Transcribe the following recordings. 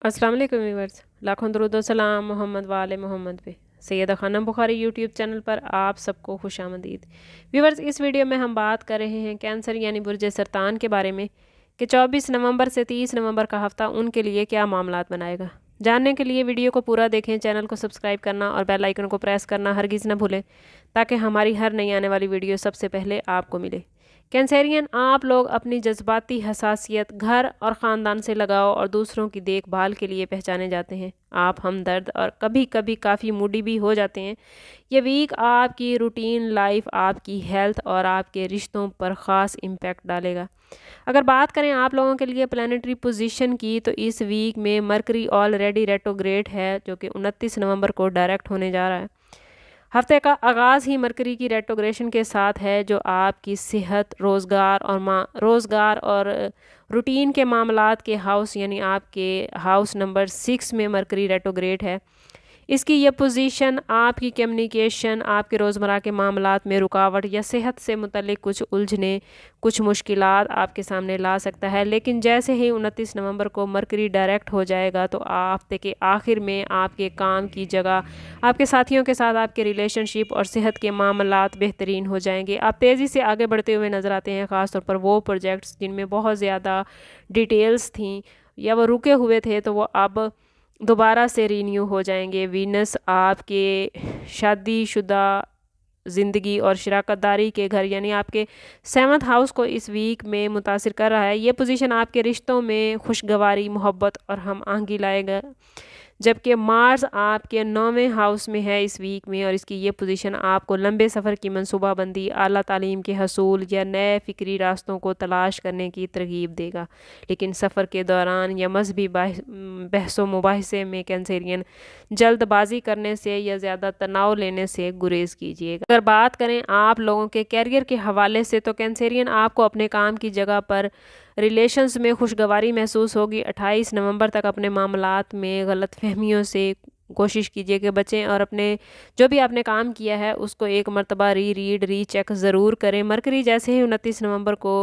अस्सलाम वालेकुम व्यूअर्स, लाखों दरूद व सलाम मोहम्मद वाले मोहम्मद पे। सैयदा खानम बुखारी यूट्यूब चैनल पर आप सबको खुशामदीद। व्यूअर्स, इस वीडियो में हम बात कर रहे हैं कैंसर यानी बुर्ज सरतान के बारे में कि 24 नवंबर से 30 नवंबर का हफ्ता उनके लिए क्या मामलात बनाएगा। जानने के लिए वीडियो को पूरा देखें, चैनल को सब्सक्राइब करना और बेल आइकन को प्रेस करना हरगिज़ न भूलें ताकि हमारी हर नई आने वाली वीडियो सबसे पहले आपको मिले। कैंसेरियन, आप लोग अपनी जज्बाती हसासियत घर और ख़ानदान से लगाव और दूसरों की देखभाल के लिए पहचाने जाते हैं। आप हमदर्द और कभी कभी काफ़ी मूडी भी हो जाते हैं। ये वीक आपकी रूटीन लाइफ, आपकी हेल्थ और आपके रिश्तों पर ख़ास इम्पैक्ट डालेगा। अगर बात करें आप लोगों के लिए प्लानिटरी पोजीशन की, तो इस वीक में मरकरी ऑलरेडी रेट्रोग्रेड है, जो कि 29 नवंबर को डायरेक्ट होने जा रहा है। हफ्ते का आगाज़ ही मरकरी की रेट्रोग्रेशन के साथ है, जो आपकी सेहत, रोज़गार और रूटीन के मामलात के हाउस यानी आपके हाउस नंबर 6 में मरकरी रेट्रोग्रेड है। इसकी यह पोजीशन आपकी कम्युनिकेशन, आपके रोज़मर्रा के मामलात में रुकावट या सेहत से मुतल्लिक कुछ उलझने, कुछ मुश्किलात आपके सामने ला सकता है। लेकिन जैसे ही 29 नवंबर को मरकरी डायरेक्ट हो जाएगा, तो हफ्ते के आखिर में आपके काम की जगह, आपके साथियों के साथ आपके रिलेशनशिप और सेहत के मामलात बेहतरीन हो जाएंगे। आप तेज़ी से आगे बढ़ते हुए नज़र आते हैं, ख़ास तौर पर वो प्रोजेक्ट्स जिनमें बहुत ज़्यादा डिटेल्स थी या वो रुके हुए थे, तो वो अब दोबारा से रीन्यू हो जाएंगे। वीनस आपके शादीशुदा ज़िंदगी और शराकतदारी के घर यानी आपके 7th हाउस को इस वीक में मुतासिर कर रहा है। ये पोजीशन आपके रिश्तों में खुशगवारी, मोहब्बत और हम आहंगी लाएगा, जबकि मार्स आपके 9वें हाउस में है इस वीक में, और इसकी ये पोजीशन आपको लंबे सफ़र की मनसूबाबंदी, आला तालीम के हसूल या नए फ़िक्री रास्तों को तलाश करने की तरगीब देगा। लेकिन सफ़र के दौरान या मजहबी बहसो मुबाहिसे में कैंसेरियन जल्दबाजी करने से या ज़्यादा तनाव लेने से गुरेज कीजिएगा। अगर बात करें आप लोगों के कैरियर के हवाले से, तो कैंसेरियन आपको अपने काम की जगह पर रिलेशंस में खुशगवारी महसूस होगी। 28 नवंबर तक अपने मामलात में गलतफहमियों से कोशिश कीजिए कि बचें और अपने जो भी आपने काम किया है उसको एक मरतबा री चेक ज़रूर करें। मरकरी जैसे ही 29 नवंबर को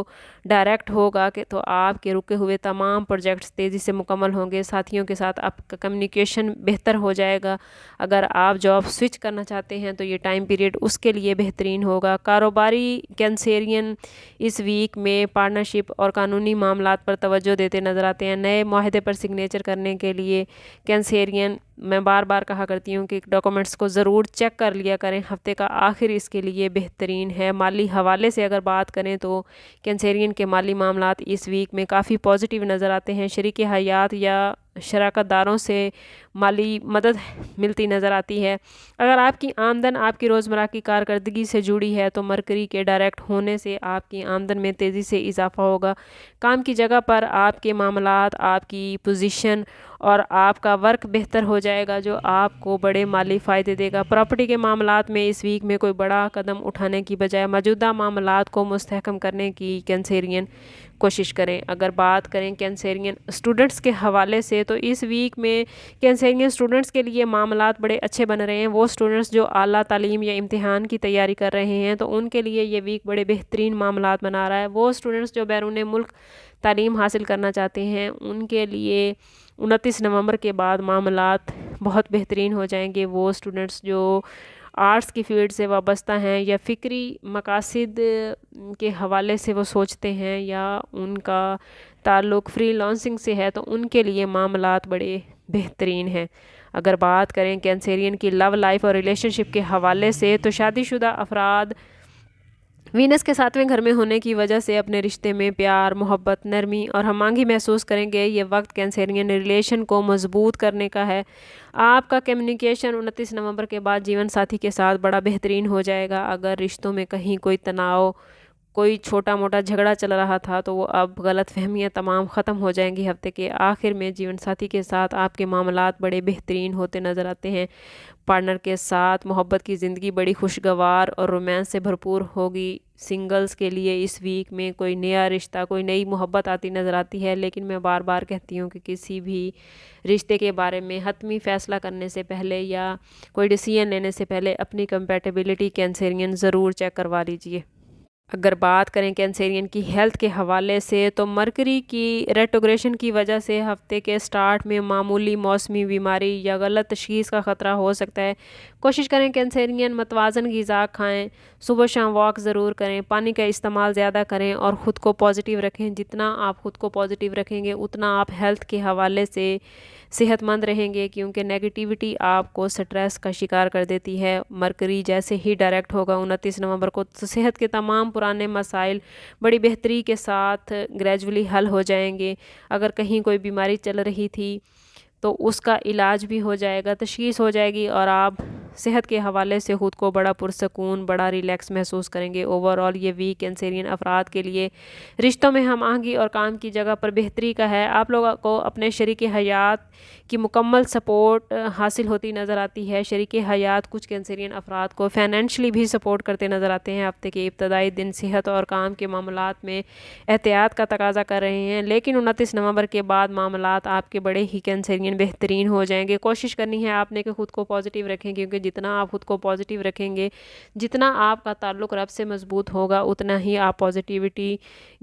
डायरेक्ट होगा कि तो आपके रुके हुए तमाम प्रोजेक्ट्स तेज़ी से मुकम्मल होंगे। साथियों के साथ आपका कम्युनिकेशन बेहतर हो जाएगा। अगर आप जॉब स्विच करना चाहते हैं तो ये टाइम पीरियड उसके लिए बेहतरीन होगा। कारोबारी कैंसेरियन इस वीक में पार्टनरशिप और कानूनी मामलात पर तवज्जो देते नज़र आते हैं। नए माहदे पर सिग्नेचर करने के लिए कैंसेरियन, मैं बार बार कहा करती हूँ कि डॉक्यूमेंट्स को ज़रूर चेक कर लिया करें। हफ्ते का आखिर इसके लिए बेहतरीन है। माली हवाले से अगर बात करें तो कैंसेरियन के माली मामलात इस वीक में काफ़ी पॉजिटिव नज़र आते हैं। शरीक हयात या शराकतदारों से माली मदद मिलती नज़र आती है। अगर आपकी आमदन आपकी रोज़मर्रा की कारकर्दगी से जुड़ी है, तो मरकरी के डायरेक्ट होने से आपकी आमदन में तेज़ी से इजाफा होगा। काम की जगह पर आपके मामलात, आपकी पोजीशन और आपका वर्क बेहतर हो जाएगा, जो आपको बड़े माली फ़ायदे देगा। प्रॉपर्टी के मामलात में इस वीक में कोई बड़ा कदम उठाने की बजाय मौजूदा मामलात को मुस्तहकम करने की कैंसेरियन कोशिश करें। अगर बात करें कैंसेरियन स्टूडेंट्स के हवाले से, तो इस वीक में कैंसेरियन स्टूडेंट्स के लिए मामलात बड़े अच्छे बन रहे हैं। वो स्टूडेंट्स जो आला तालीम या इम्तिहान की तैयारी कर रहे हैं, तो उनके लिए ये वीक बड़े बेहतरीन मामलात बना रहा है। वो स्टूडेंट्स जो बैरून मुल्क तालीम हासिल करना चाहते हैं, उनके लिए 29 नवंबर के बाद मामलात बहुत बेहतरीन हो जाएंगे। वो स्टूडेंट्स जो आर्ट्स की फील्ड से वाबस्ता हैं या फ़िक्री मकासद के हवाले से वो सोचते हैं या उनका ताल्लुक़ फ्रीलांसिंग से है, तो उनके लिए मामलात बड़े बेहतरीन हैं। अगर बात करें कैंसेरियन की लव लाइफ और रिलेशनशिप के हवाले से, तो शादीशुदा अफराद वीनस के 7वें घर में होने की वजह से अपने रिश्ते में प्यार, मोहब्बत, नरमी और हमांगी महसूस करेंगे। ये वक्त कैंसेरियन रिलेशन को मजबूत करने का है। आपका कम्युनिकेशन 29 नवंबर के बाद जीवन साथी के साथ बड़ा बेहतरीन हो जाएगा। अगर रिश्तों में कहीं कोई तनाव, कोई छोटा मोटा झगड़ा चल रहा था, तो वो अब गलतफहमियां तमाम ख़त्म हो जाएंगी। हफ्ते के आखिर में जीवन साथी के साथ आपके मामलात बड़े बेहतरीन होते नज़र आते हैं। पार्टनर के साथ मोहब्बत की ज़िंदगी बड़ी खुशगवार और रोमांस से भरपूर होगी। सिंगल्स के लिए इस वीक में कोई नया रिश्ता, कोई नई मोहब्बत आती नज़र आती है। लेकिन मैं बार बार कहती हूँ कि किसी भी रिश्ते के बारे में हतमी फ़ैसला करने से पहले या कोई डिसीजन लेने से पहले अपनी कंपैटिबिलिटी कैंसेरियन ज़रूर चेक करवा लीजिए। اگر بات کریں کینسیرین کی ہیلتھ کے حوالے سے تو مرکری کی ریٹروگریشن کی وجہ سے ہفتے کے سٹارٹ میں معمولی موسمی بیماری یا غلط تشخیص کا خطرہ ہو سکتا ہے۔ کوشش کریں کینسیرین متوازن غذا کھائیں، صبح شام واک ضرور کریں، پانی کا استعمال زیادہ کریں اور خود کو پازیٹیو رکھیں۔ جتنا آپ خود کو پازیٹیو رکھیں گے اتنا آپ ہیلتھ کے حوالے سے صحت مند رہیں گے، کیونکہ نیگیٹیوٹی آپ کو سٹریس کا شکار کر دیتی ہے۔ مرکری جیسے ہی ڈائریکٹ ہوگا 29 نومبر کو، تو صحت کے تمام پرانے مسائل بڑی بہتری کے ساتھ گریجولی حل ہو جائیں گے۔ اگر کہیں کوئی بیماری چل رہی تھی تو اس کا علاج بھی ہو جائے گا، تشخیص ہو جائے گی اور آپ صحت کے حوالے سے خود کو بڑا پرسکون، بڑا ریلیکس محسوس کریں گے۔ اوورآل یہ ویک کینسیرین افراد کے لیے رشتوں میں ہم آہنگی اور کام کی جگہ پر بہتری کا ہے۔ آپ لوگوں کو اپنے شریک حیات کی مکمل سپورٹ حاصل ہوتی نظر آتی ہے۔ شریک حیات کچھ کینسیرین افراد کو فائنینشلی بھی سپورٹ کرتے نظر آتے ہیں۔ ہفتے کے ابتدائی دن صحت اور کام کے معاملات میں احتیاط کا تقاضا کر رہے ہیں، لیکن 29 نومبر کے بعد معاملات آپ کے بڑے ہی کینسیرین بہترین ہو جائیں گے۔ کوشش کرنی ہے آپ نے کہ خود کو پازیٹیو رکھیں، کیونکہ جتنا آپ خود کو پازیٹیو رکھیں گے، جتنا آپ کا تعلق رب سے مضبوط ہوگا، اتنا ہی آپ پازیٹیوٹی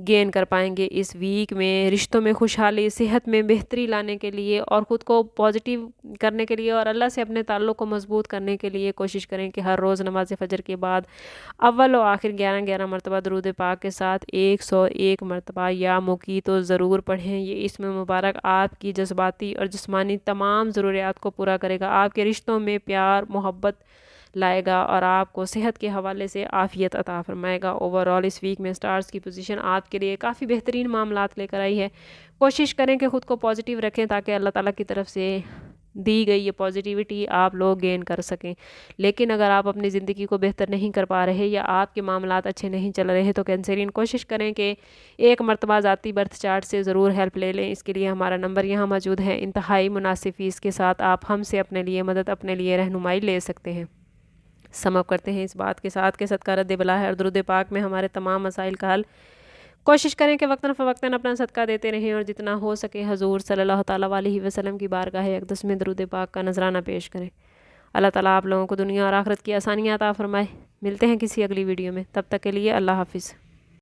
گین کر پائیں گے۔ اس ویک میں رشتوں میں خوشحالی، صحت میں بہتری لانے کے لیے اور خود کو پازیٹیو کرنے کے لیے اور اللہ سے اپنے تعلق کو مضبوط کرنے کے لیے کوشش کریں کہ ہر روز نماز فجر کے بعد اول و آخر 11 مرتبہ درود پاک کے ساتھ 101 مرتبہ یا موقع تو ضرور پڑھیں۔ یہ اسم مبارک آپ کی جذباتی اور جسمانی تمام ضروریات کو پورا کرے گا، آپ کے رشتوں میں پیار محبت لائے گا اور آپ کو صحت کے حوالے سے عافیت عطا فرمائے گا۔ اوورآل اس ویک میں سٹارز کی پوزیشن آپ کے لیے کافی بہترین معاملات لے کر آئی ہے۔ کوشش کریں کہ خود کو پازیٹیو رکھیں تاکہ اللہ تعالیٰ کی طرف سے دی گئی یہ پازیٹیوٹی آپ لوگ گین کر سکیں۔ لیکن اگر آپ اپنی زندگی کو بہتر نہیں کر پا رہے یا آپ کے معاملات اچھے نہیں چل رہے تو کینسیرین کوشش کریں کہ ایک مرتبہ ذاتی برتھ چارٹ سے ضرور ہیلپ لے لیں۔ اس کے لیے ہمارا نمبر یہاں موجود ہے، انتہائی مناسب فیس کے ساتھ آپ ہم سے اپنے لیے مدد، اپنے لیے رہنمائی لے سکتے ہیں۔ سم اپ کرتے ہیں اس بات کے ساتھ کہ صدقہ رد بلا ہے اور درود پاک میں ہمارے تمام مسائل کا حل۔ کوشش کریں کہ وقتاً فوقتاً اپنا صدقہ دیتے رہیں اور جتنا ہو سکے حضور صلی اللہ تعالیٰ علیہ وسلم کی بارگاہ اقدس میں درود پاک کا نذرانہ پیش کریں۔ اللہ تعالیٰ آپ لوگوں کو دنیا اور آخرت کی آسانیاں عطا فرمائے۔ ملتے ہیں کسی اگلی ویڈیو میں، تب تک کے لیے اللہ حافظ۔